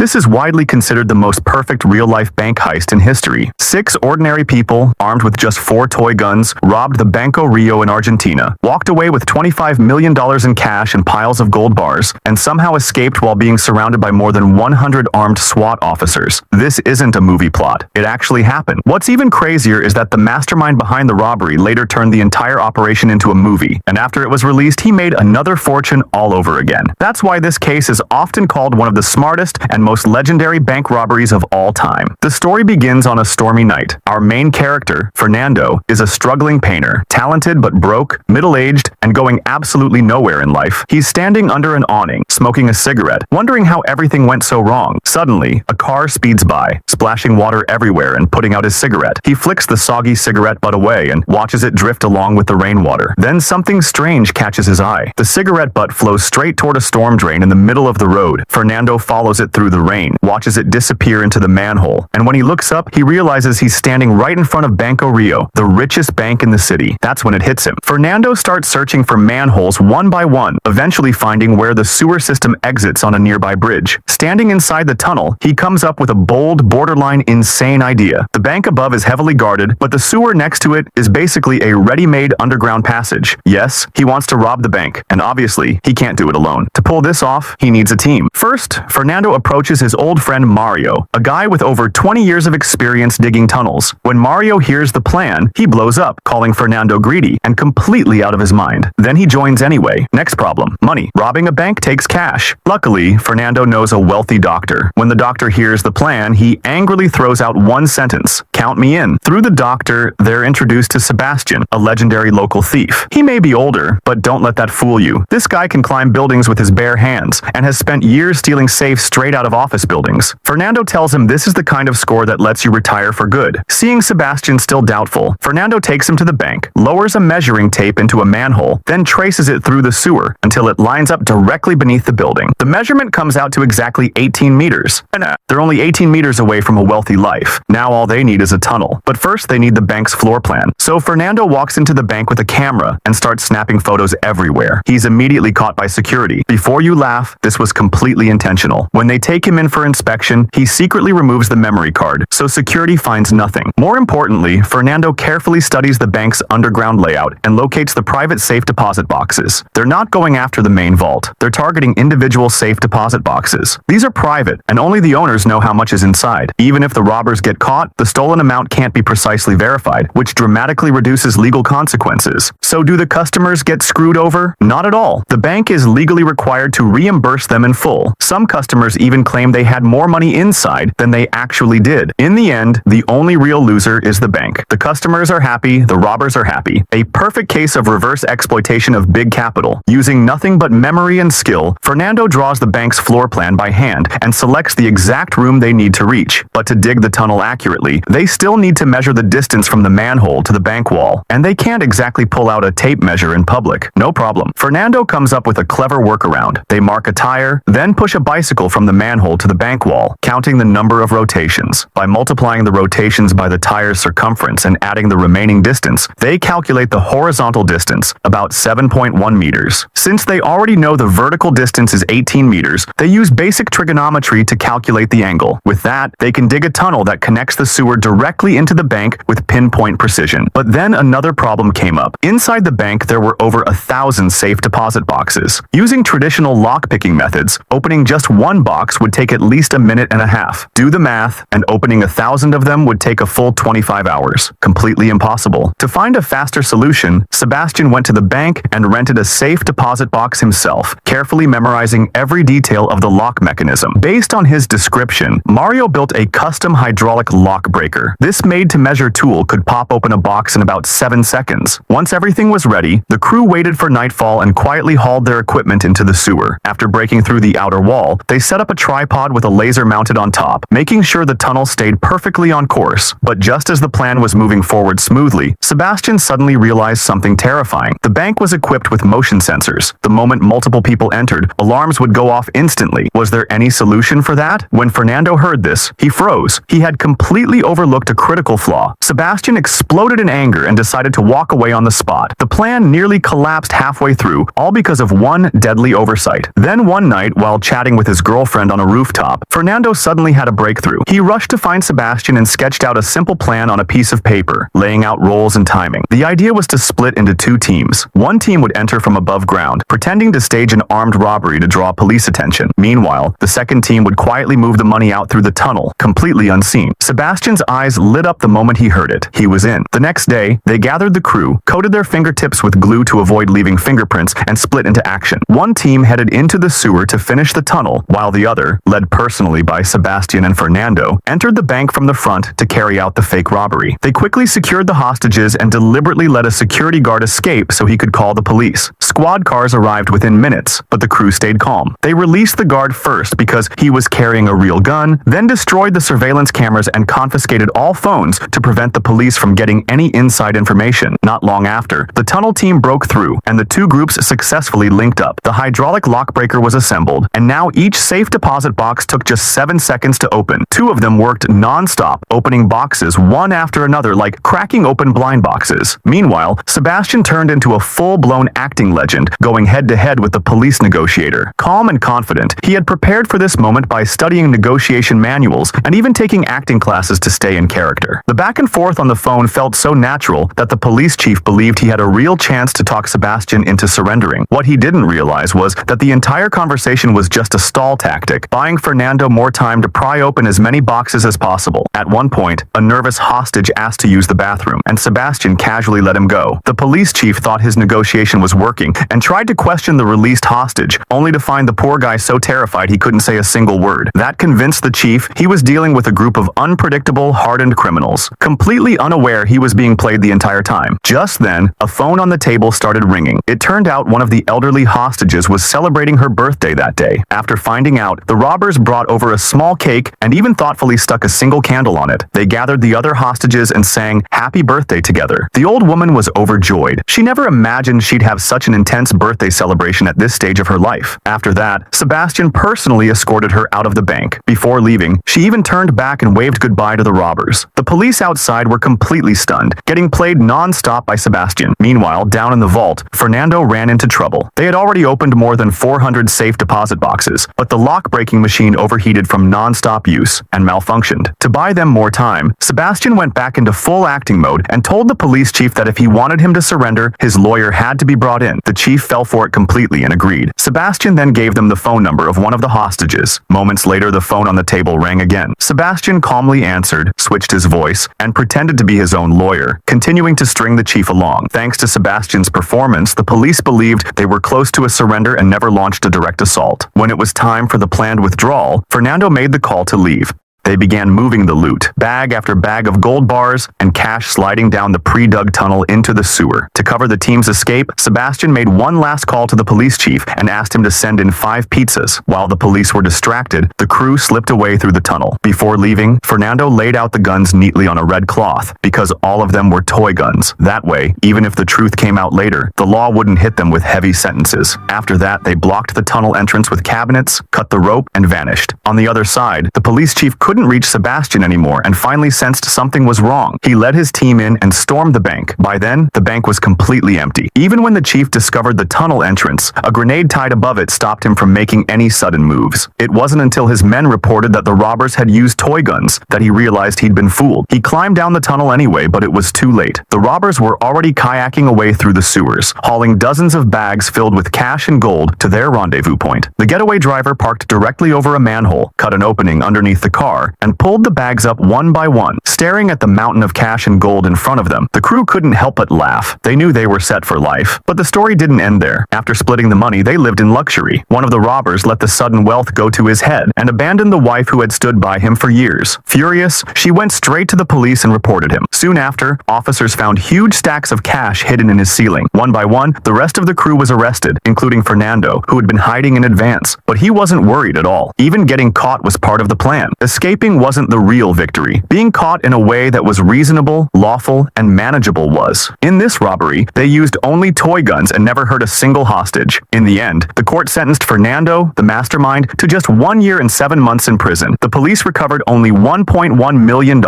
This is widely considered the most perfect real-life bank heist in history. 6 ordinary people, armed with just 4 toy guns, robbed the Banco Rio in Argentina, walked away with $25 million in cash and piles of gold bars, and somehow escaped while being surrounded by more than 100 armed SWAT officers. This isn't a movie plot. It actually happened. What's even crazier is that the mastermind behind the robbery later turned the entire operation into a movie, and after it was released, he made another fortune all over again. That's why this case is often called one of the smartest and most legendary bank robberies of all time. The story begins on a stormy night. Our main character, Fernando, is a struggling painter, talented but broke, middle-aged, and going absolutely nowhere in life. He's standing under an awning, smoking a cigarette, wondering how everything went so wrong. Suddenly, a car speeds by, splashing water everywhere and putting out his cigarette. He flicks the soggy cigarette butt away and watches it drift along with the rainwater. Then something strange catches his eye. The cigarette butt flows straight toward a storm drain in the middle of the road. Fernando follows it through the rain, watches it disappear into the manhole, and when he looks up, he realizes he's standing right in front of Banco Rio, the richest bank in the city. That's when it hits him. Fernando starts searching for manholes one by one, eventually finding where the sewer system exits on a nearby bridge. Standing inside the tunnel, he comes up with a bold, borderline insane idea. The bank above is heavily guarded, but the sewer next to it is basically a ready-made underground passage. Yes, he wants to rob the bank, and obviously, he can't do it alone. To pull this off, he needs a team. First, Fernando approaches his old friend Mario, a guy with over 20 years of experience digging tunnels. When Mario hears the plan, he blows up, calling Fernando greedy and completely out of his mind. Then he joins anyway. Next problem, money. Robbing a bank takes cash. Luckily, Fernando knows a wealthy doctor. When the doctor hears the plan, he angrily throws out one sentence: "Count me in." Through the doctor, they're introduced to Sebastian, a legendary local thief. He may be older, but don't let that fool you. This guy can climb buildings with his bare hands and has spent years stealing safes straight out of office buildings. Fernando tells him this is the kind of score that lets you retire for good. Seeing Sebastian still doubtful, Fernando takes him to the bank, lowers a measuring tape into a manhole, then traces it through the sewer until it lines up directly beneath the building. The measurement comes out to exactly 18 meters. And they're only 18 meters away from a wealthy life. Now all they need is a tunnel. But first they need the bank's floor plan. So Fernando walks into the bank with a camera and starts snapping photos everywhere. He's immediately caught by security. Before you laugh, this was completely intentional. When they take him in for inspection, he secretly removes the memory card, so security finds nothing. More importantly, Fernando carefully studies the bank's underground layout and locates the private safe deposit boxes. They're not going after the main vault. They're targeting individual safe deposit boxes. These are private, and only the owners know how much is inside. Even if the robbers get caught, the stolen amount can't be precisely verified, which dramatically reduces legal consequences. So do the customers get screwed over? Not at all. The bank is legally required to reimburse them in full. Some customers even claim they had more money inside than they actually did. In the end, the only real loser is the bank. The customers are happy, the robbers are happy. A perfect case of reverse exploitation of big capital. Using nothing but memory and skill, Fernando draws the bank's floor plan by hand and selects the exact room they need to reach. But to dig the tunnel accurately, they still need to measure the distance from the manhole to the bank wall, and they can't exactly pull out a tape measure in public. No problem. Fernando comes up with a clever workaround. They mark a tire, then push a bicycle from the manhole to the bank wall, counting the number of rotations. By multiplying the rotations by the tire's circumference and adding the remaining distance, they calculate the horizontal distance, about 7.1 meters. Since they already know the vertical distance is 18 meters, they use basic trigonometry to calculate the angle. With that, they can dig a tunnel that connects the sewer directly into the bank with pinpoint precision. But then another problem came up. Inside the bank, there were over 1,000 safe deposit boxes. Using traditional lock-picking methods, opening just one box would take at least a minute and a half. Do the math, and opening 1,000 of them would take a full 25 hours. Completely impossible. To find a faster solution, Sebastian went to the bank and rented a safe deposit box himself, carefully memorizing every detail of the lock mechanism. Based on his description, Mario built a custom hydraulic lock breaker. This made-to-measure tool could pop open a box in about 7 seconds. Once everything was ready, the crew waited for nightfall and quietly hauled their equipment into the sewer. After breaking through the outer wall, they set up a tripod with a laser mounted on top, making sure the tunnel stayed perfectly on course. But just as the plan was moving forward smoothly, Sebastian suddenly realized something terrifying. The bank was equipped with motion sensors. The moment multiple people entered, alarms would go off instantly. Was there any solution for that? When Fernando heard this, he froze. He had completely overlooked a critical flaw. Sebastian exploded in anger and decided to walk away on the spot. The plan nearly collapsed halfway through, all because of one deadly oversight. Then one night, while chatting with his girlfriend on a rooftop, Fernando suddenly had a breakthrough. He rushed to find Sebastian and sketched out a simple plan on a piece of paper, laying out roles and timing. The idea was to split into two teams. One team would enter from above ground, pretending to stage an armed robbery to draw police attention. Meanwhile, the second team would quietly move the money out through the tunnel, completely unseen. Sebastian's eyes lit up the moment he heard it. He was in. The next day, they gathered the crew, coated their fingertips with glue to avoid leaving fingerprints, and split into action. One team headed into the sewer to finish the tunnel, while the other, led personally by Sebastian and Fernando, entered the bank from the front to carry out the fake robbery. They quickly secured the hostages and deliberately let a security guard escape so he could call the police. Squad cars arrived within minutes, but the crew stayed calm. They released the guard first because he was carrying a real gun, then destroyed the surveillance cameras and confiscated all phones to prevent the police from getting any inside information. Not long after, the tunnel team broke through, and the two groups successfully linked up. The hydraulic lockbreaker was assembled, and now each safe deposit box took just 7 seconds to open. Two of them worked non-stop, opening boxes one after another like cracking open blind boxes. Meanwhile, Sebastian turned into a full-blown acting legend, going head-to-head with the police negotiator. Calm and confident, he had prepared for this moment by studying negotiation manuals and even taking acting classes to stay in character. The back and forth on the phone felt so natural that the police chief believed he had a real chance to talk Sebastian into surrendering. What he didn't realize was that the entire conversation was just a stall tactic, buying Fernando more time to pry open as many boxes as possible. At one point, a nervous hostage asked to use the bathroom, and Sebastian casually let him go. The police chief thought his negotiation was working and tried to question the released hostage, only to find the poor guy so terrified he couldn't say a single word. That convinced the chief he was dealing with a group of unpredictable, hardened criminals, completely unaware he was being played the entire time. Just then, a phone on the table started ringing. It turned out one of the elderly hostages was celebrating her birthday that day. After finding out, the robbers brought over a small cake and even thoughtfully stuck a single candle on it. They gathered the other hostages and sang happy birthday together. The old woman was overjoyed. She never imagined she'd have such an intense birthday celebration at this stage of her life. After that, Sebastian personally escorted her out of the bank. Before leaving, she even turned back and waved goodbye to the robbers. The police outside were completely stunned, getting played non-stop by Sebastian. Meanwhile, down in the vault, Fernando ran into trouble. They had already opened more than 400 safe deposit boxes, but the lock-breaking machine overheated from non-stop use and malfunctioned. To buy them more time, Sebastian went back into full acting mode and told the police chief that if he wanted him to surrender, his lawyer had to be brought in. The chief fell for it completely and agreed. Sebastian then gave them the phone number of one of the hostages. Moments later, the phone on the table rang again. Sebastian calmly answered, switched his voice, and pretended to be his own lawyer, continuing to string the chief along. Thanks to Sebastian's performance, the police believed they were close to a surrender and never launched a direct assault. When it was time for the planned withdrawal, Fernando made the call to leave. They began moving the loot, bag after bag of gold bars and cash sliding down the pre-dug tunnel into the sewer. To cover the team's escape, Sebastian made one last call to the police chief and asked him to send in 5 pizzas. While the police were distracted, the crew slipped away through the tunnel. Before leaving, Fernando laid out the guns neatly on a red cloth, because all of them were toy guns. That way, even if the truth came out later, the law wouldn't hit them with heavy sentences. After that, they blocked the tunnel entrance with cabinets, cut the rope, and vanished. On the other side, the police chief couldn't reach Sebastian anymore and finally sensed something was wrong. He led his team in and stormed the bank. By then, the bank was completely empty. Even when the chief discovered the tunnel entrance, a grenade tied above it stopped him from making any sudden moves. It wasn't until his men reported that the robbers had used toy guns that he realized he'd been fooled. He climbed down the tunnel anyway, but it was too late. The robbers were already kayaking away through the sewers, hauling dozens of bags filled with cash and gold to their rendezvous point. The getaway driver parked directly over a manhole, cut an opening underneath the car, and pulled the bags up one by one. Staring at the mountain of cash and gold in front of them, the crew couldn't help but laugh. They knew they were set for life. But the story didn't end there. After splitting the money, they lived in luxury. One of the robbers let the sudden wealth go to his head and abandoned the wife who had stood by him for years. Furious, she went straight to the police and reported him. Soon after, officers found huge stacks of cash hidden in his ceiling. One by one, the rest of the crew was arrested, including Fernando, who had been hiding in advance. But he wasn't worried at all. Even getting caught was part of the plan. Escape escaping wasn't the real victory. Being caught in a way that was reasonable, lawful, and manageable was. In this robbery, they used only toy guns and never hurt a single hostage. In the end, the court sentenced Fernando, the mastermind, to just 1 year and 7 months in prison. The police recovered only $1.1 million.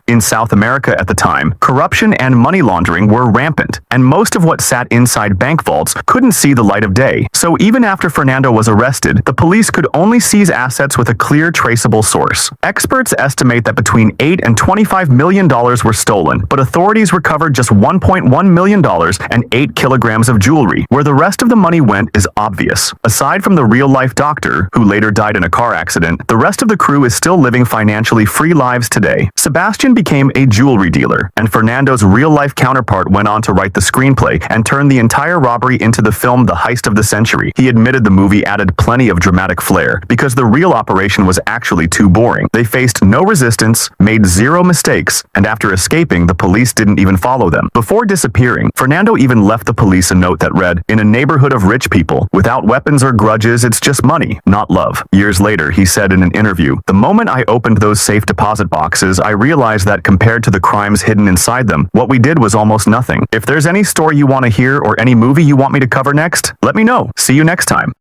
In South America at the time, corruption and money laundering were rampant, and most of what sat inside bank vaults couldn't see the light of day. So even after Fernando was arrested, the police could only seize assets with a clear, traceable source. Experts estimate that between $8 and $25 million were stolen, but authorities recovered just $1.1 million and 8 kilograms of jewelry. Where the rest of the money went is obvious. Aside from the real-life doctor, who later died in a car accident, the rest of the crew is still living financially free lives today. Sebastian became a jewelry dealer, and Fernando's real-life counterpart went on to write the screenplay and turn the entire robbery into the film The Heist of the Century. He admitted the movie added plenty of dramatic flair, because the real operation was actually too boring. They faced no resistance, made 0 mistakes, and after escaping, the police didn't even follow them. Before disappearing, Fernando even left the police a note that read, "In a neighborhood of rich people, without weapons or grudges, it's just money, not love." Years later, he said in an interview, "The moment I opened those safe deposit boxes, I realized that compared to the crimes hidden inside them, what we did was almost nothing." If there's any story you want to hear or any movie you want me to cover next, let me know. See you next time.